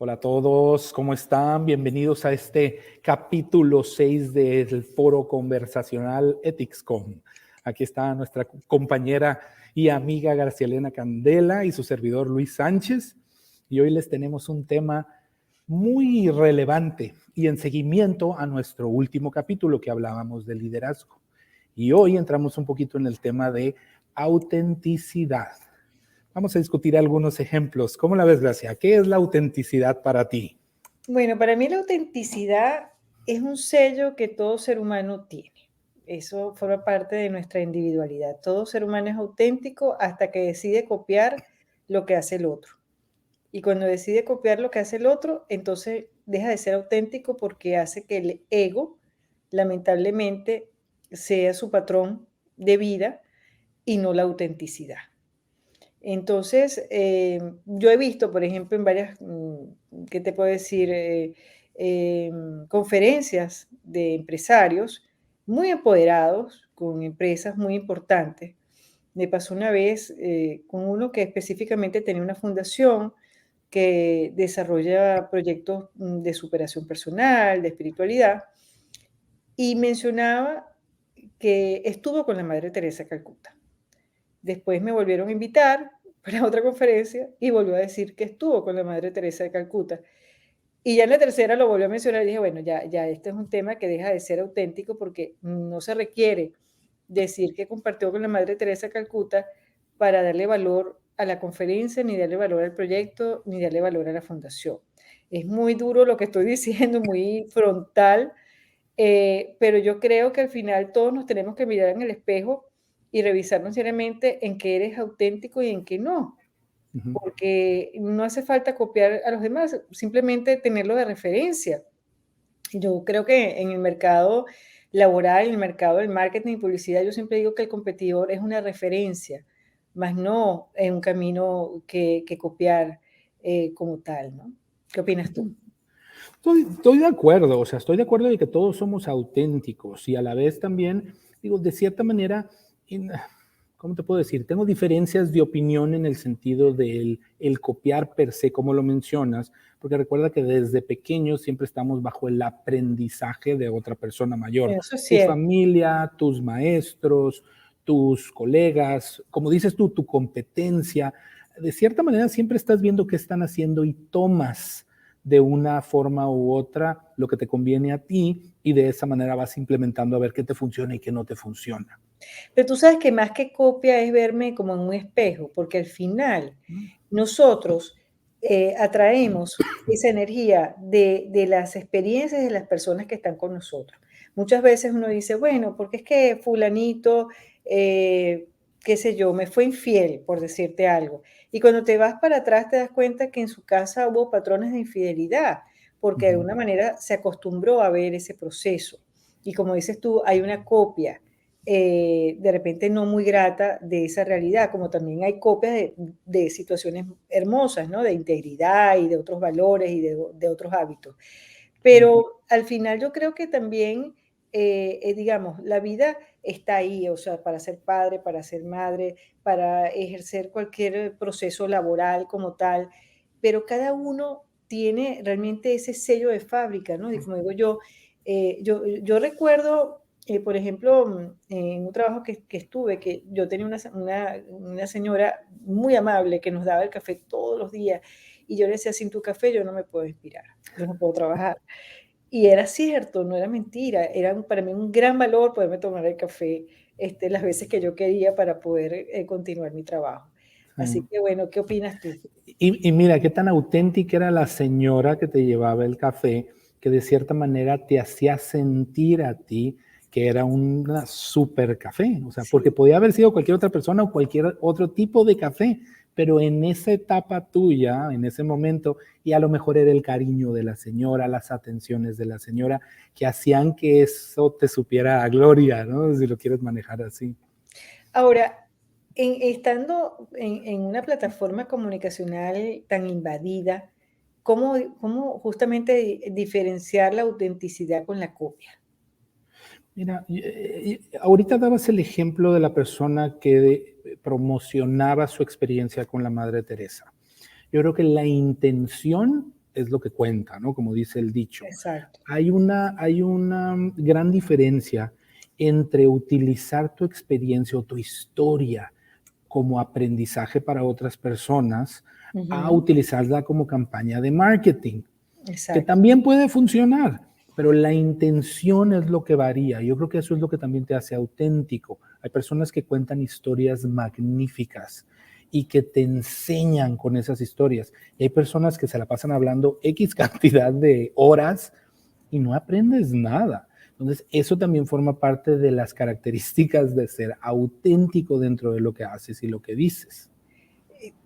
Hola a todos, ¿cómo están? Bienvenidos a este capítulo 6 del foro conversacional EthicsCon. Aquí está nuestra compañera y amiga Garcielena Candela y su servidor Luis Sánchez. Y hoy les tenemos un tema muy relevante y en seguimiento a nuestro último capítulo que hablábamos de liderazgo. Y hoy entramos un poquito en el tema de autenticidad. Vamos a discutir algunos ejemplos. ¿Cómo la ves, Gracia? ¿Qué es la autenticidad para ti? Bueno, para mí la autenticidad es un sello que todo ser humano tiene. Eso forma parte de nuestra individualidad. Todo ser humano es auténtico hasta que decide copiar lo que hace el otro. Y cuando decide copiar lo que hace el otro, entonces deja de ser auténtico porque hace que el ego, lamentablemente, sea su patrón de vida y no la autenticidad. Entonces, yo he visto, por ejemplo, en varias, ¿qué te puedo decir? Conferencias de empresarios muy empoderados, con empresas muy importantes. Me pasó una vez con uno que específicamente tenía una fundación que desarrolla proyectos de superación personal, de espiritualidad, y mencionaba que estuvo con la Madre Teresa de Calcuta. Después me volvieron a invitar para otra conferencia y volvió a decir que estuvo con la Madre Teresa de Calcuta. Y ya en la tercera lo volvió a mencionar y dije, bueno, ya este es un tema que deja de ser auténtico porque no se requiere decir que compartió con la Madre Teresa de Calcuta para darle valor a la conferencia, ni darle valor al proyecto, ni darle valor a la fundación. Es muy duro lo que estoy diciendo, muy frontal, pero yo creo que al final todos nos tenemos que mirar en el espejo y revisarnos seriamente en qué eres auténtico y en qué no, porque no hace falta copiar a los demás, simplemente tenerlo de referencia. Yo creo que en el mercado laboral, en el mercado del marketing y publicidad, yo siempre digo que el competidor es una referencia, más no es un camino que copiar como tal, ¿no? ¿Qué opinas tú? Estoy de acuerdo, o sea, estoy de acuerdo de que todos somos auténticos y a la vez también, digo, de cierta manera, ¿cómo te puedo decir? Tengo diferencias de opinión en el sentido del el copiar per se, como lo mencionas, porque recuerda que desde pequeños siempre estamos bajo el aprendizaje de otra persona mayor, Eso es tu cierto. familia, tus maestros, tus colegas, como dices tú, tu competencia. De cierta manera siempre estás viendo qué están haciendo y tomas de una forma u otra lo que te conviene a ti y de esa manera vas implementando a ver qué te funciona y qué no te funciona. Pero tú sabes que más que copia es verme como en un espejo, porque al final nosotros atraemos esa energía de las experiencias de las personas que están con nosotros. Muchas veces uno dice, bueno, porque es que fulanito, qué sé yo, me fue infiel, por decirte algo. Y cuando te vas para atrás te das cuenta que en su casa hubo patrones de infidelidad, porque de alguna manera se acostumbró a ver ese proceso. Y como dices tú, hay una copia de repente no muy grata de esa realidad, como también hay copias de situaciones hermosas, ¿no? De integridad y de otros valores y de otros hábitos. Pero al final yo creo que también, digamos, la vida está ahí, o sea, para ser padre, para ser madre, para ejercer cualquier proceso laboral como tal, pero cada uno tiene realmente ese sello de fábrica, ¿no? Y como digo yo, yo recuerdo, por ejemplo, en un trabajo que estuve, que yo tenía una señora muy amable que nos daba el café todos los días y yo le decía, sin tu café yo no me puedo inspirar, yo no puedo trabajar. Y era cierto, no era mentira, era para mí un gran valor poderme tomar el café, las veces que yo quería para poder, continuar mi trabajo. Así que bueno, ¿qué opinas tú? Y mira, qué tan auténtica era la señora que te llevaba el café, que de cierta manera te hacía sentir a ti que era una super café, o sea, porque Sí. podía haber sido cualquier otra persona o cualquier otro tipo de café, pero en esa etapa tuya, en ese momento, y a lo mejor era el cariño de la señora, las atenciones de la señora, que hacían que eso te supiera a gloria, ¿no? Si lo quieres manejar así. Ahora, estando en una plataforma comunicacional tan invadida, ¿cómo justamente diferenciar la autenticidad con la copia? Mira, ahorita dabas el ejemplo de la persona que promocionaba su experiencia con la Madre Teresa. Yo creo que la intención es lo que cuenta, ¿no? Como dice el dicho. Exacto. Hay una gran diferencia entre utilizar tu experiencia o tu historia como aprendizaje para otras personas a utilizarla como campaña de marketing, que Exacto. también puede funcionar, pero la intención es lo que varía. Yo creo que eso es lo que también te hace auténtico. Hay personas que cuentan historias magníficas y que te enseñan con esas historias. Y hay personas que se la pasan hablando X cantidad de horas y no aprendes nada. Entonces, eso también forma parte de las características de ser auténtico dentro de lo que haces y lo que dices.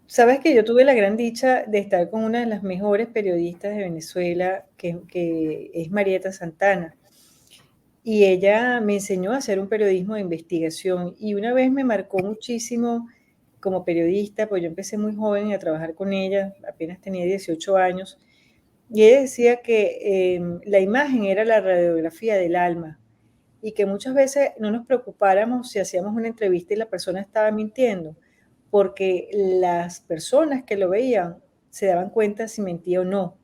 Sabes que yo tuve la gran dicha de estar con una de las mejores periodistas de Venezuela, que es Marieta Santana, y ella me enseñó a hacer un periodismo de investigación, y una vez me marcó muchísimo como periodista, pues yo empecé muy joven a trabajar con ella, apenas tenía 18 años, y ella decía que la imagen era la radiografía del alma, y que muchas veces no nos preocupáramos si hacíamos una entrevista y la persona estaba mintiendo, porque las personas que lo veían se daban cuenta si mentía o no.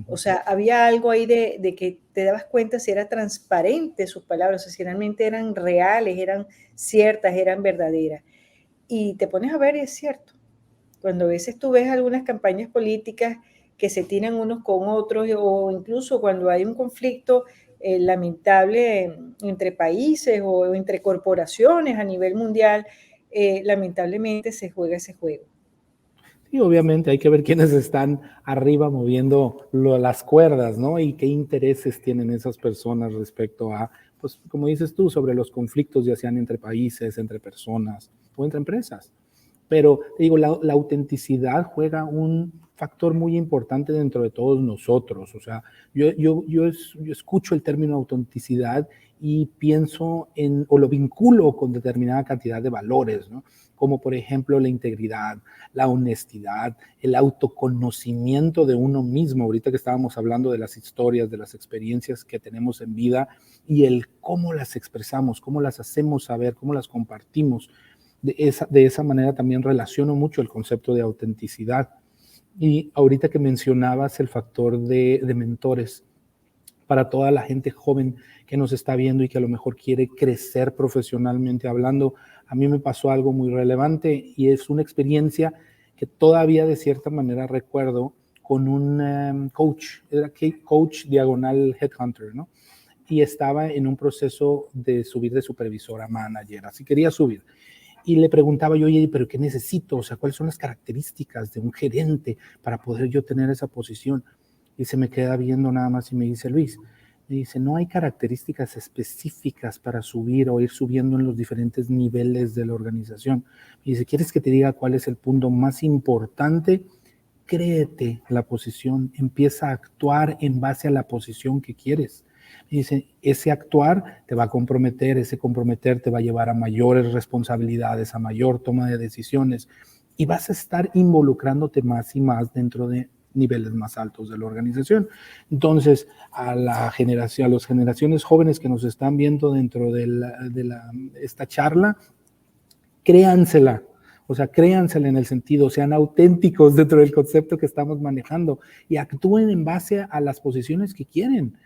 O sea, había algo ahí de que te dabas cuenta si era transparente sus palabras, o sea, si realmente eran reales, eran ciertas, eran verdaderas. Y te pones a ver y es cierto. Cuando a veces tú ves algunas campañas políticas que se tiran unos con otros, o incluso cuando hay un conflicto lamentable entre países o entre corporaciones a nivel mundial, lamentablemente se juega ese juego. Y obviamente hay que ver quiénes están arriba moviendo las cuerdas, ¿no? Y qué intereses tienen esas personas respecto a, pues, como dices tú, sobre los conflictos, ya sean entre países, entre personas o entre empresas. Pero te digo, la autenticidad juega un factor muy importante dentro de todos nosotros. O sea, yo escucho el término autenticidad y pienso en, o lo vinculo con determinada cantidad de valores, ¿no? Como por ejemplo la integridad, la honestidad, el autoconocimiento de uno mismo. Ahorita que estábamos hablando de las historias, de las experiencias que tenemos en vida y el cómo las expresamos, cómo las hacemos saber, cómo las compartimos. De esa manera también relaciono mucho el concepto de autenticidad. Y ahorita que mencionabas el factor de mentores, para toda la gente joven que nos está viendo y que a lo mejor quiere crecer profesionalmente hablando, a mí me pasó algo muy relevante y es una experiencia que todavía de cierta manera recuerdo con un coach, era coach diagonal headhunter, ¿no? Y estaba en un proceso de subir de supervisor a manager, así quería subir. Y le preguntaba yo, oye, ¿pero qué necesito? O sea, ¿cuáles son las características de un gerente para poder yo tener esa posición? Y se me queda viendo nada más y me dice, Luis, me dice, no hay características específicas para subir o ir subiendo en los diferentes niveles de la organización. Me dice, ¿quieres que te diga cuál es el punto más importante? Créete la posición, empieza a actuar en base a la posición que quieres. Y dice, ese actuar te va a comprometer, ese comprometer te va a llevar a mayores responsabilidades, a mayor toma de decisiones y vas a estar involucrándote más y más dentro de niveles más altos de la organización. Entonces, a las generaciones jóvenes que nos están viendo dentro de esta charla, créansela. O sea, créansela en el sentido, sean auténticos dentro del concepto que estamos manejando y actúen en base a las posiciones que quieren.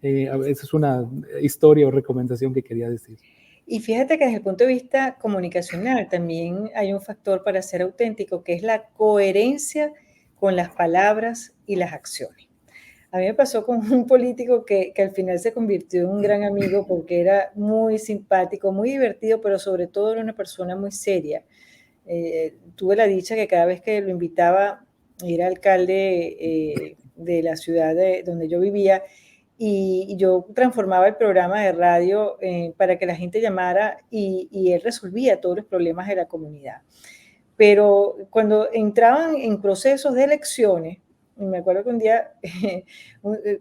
Esa es una historia o recomendación que quería decir. Y fíjate que desde el punto de vista comunicacional también hay un factor para ser auténtico, que es la coherencia con las palabras y las acciones. A mí me pasó con un político que al final se convirtió en un gran amigo porque era muy simpático, muy divertido, pero sobre todo era una persona muy seria. Tuve la dicha que cada vez que lo invitaba, era alcalde de la ciudad donde yo vivía, y yo transformaba el programa de radio para que la gente llamara y él resolvía todos los problemas de la comunidad. Pero cuando entraban en procesos de elecciones, me acuerdo que un día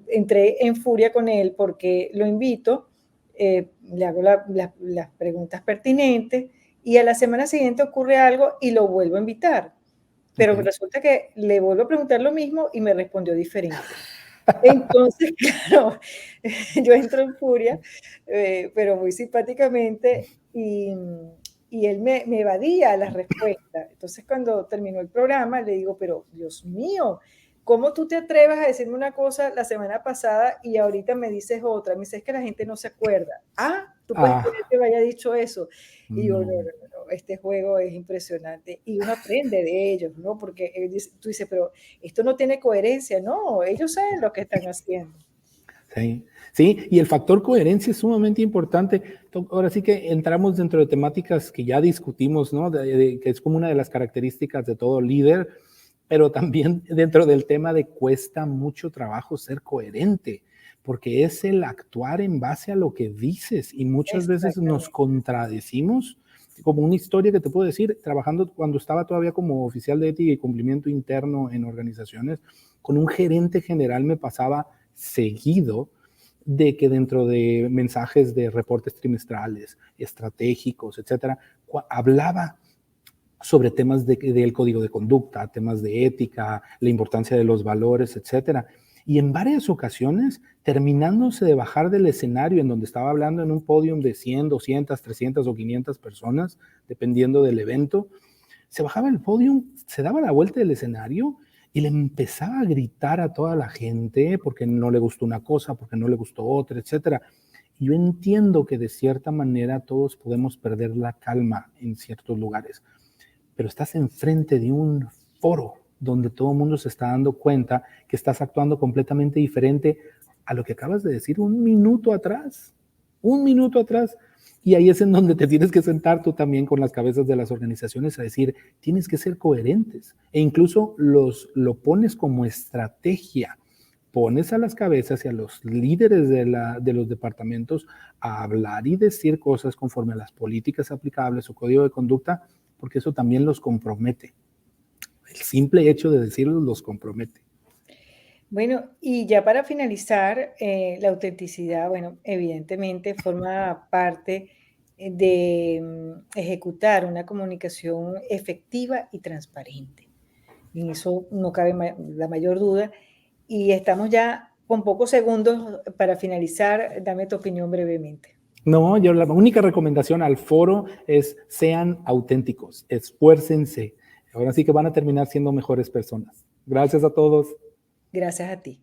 entré en furia con él porque lo invito, le hago las preguntas pertinentes y a la semana siguiente ocurre algo y lo vuelvo a invitar. Pero Okay. resulta que le vuelvo a preguntar lo mismo y me respondió diferente. Entonces, claro, yo entro en furia, pero muy simpáticamente, y él me evadía las respuestas. Entonces, cuando terminó el programa, le digo, pero Dios mío, ¿cómo tú te atreves a decirme una cosa la semana pasada y ahorita me dices otra? Me dices que la gente no se acuerda. ¿Tú puedes Ah, creer que me haya dicho eso? Y yo, no, no. no, no, este juego es impresionante. Y uno aprende de ellos, ¿no? Porque tú dices, pero esto no tiene coherencia. No, ellos saben lo que están haciendo. Sí, sí, y el factor coherencia es sumamente importante. Ahora sí que entramos dentro de temáticas que ya discutimos, ¿no? Que es como una de las características de todo líder, pero también dentro del tema de cuesta mucho trabajo ser coherente, porque es el actuar en base a lo que dices y muchas veces nos Exactamente. contradecimos. Como una historia que te puedo decir, trabajando cuando estaba todavía como oficial de ética y cumplimiento interno en organizaciones, con un gerente general me pasaba seguido de que dentro de mensajes de reportes trimestrales, estratégicos, etcétera, hablaba sobre temas del código de conducta, temas de ética, la importancia de los valores, etcétera. Y en varias ocasiones, terminándose de bajar del escenario en donde estaba hablando en un podium de 100, 200, 300 o 500 personas, dependiendo del evento, se bajaba el podium, se daba la vuelta del escenario y le empezaba a gritar a toda la gente porque no le gustó una cosa, porque no le gustó otra, etcétera. Y yo entiendo que de cierta manera todos podemos perder la calma en ciertos lugares, pero estás enfrente de un foro donde todo el mundo se está dando cuenta que estás actuando completamente diferente a lo que acabas de decir un minuto atrás. Un minuto atrás. Y ahí es en donde te tienes que sentar tú también con las cabezas de las organizaciones a decir, tienes que ser coherentes. E incluso lo pones como estrategia. Pones a las cabezas y a los líderes de los departamentos a hablar y decir cosas conforme a las políticas aplicables o código de conducta, porque eso también los compromete. El simple hecho de decirlo los compromete. Bueno, y ya para finalizar, la autenticidad, bueno, evidentemente forma parte de ejecutar una comunicación efectiva y transparente. En eso no cabe la mayor duda. Y estamos ya con pocos segundos para finalizar. Dame tu opinión brevemente. No, yo la única recomendación al foro es sean auténticos, esfuércense. Ahora sí que van a terminar siendo mejores personas. Gracias a todos. Gracias a ti.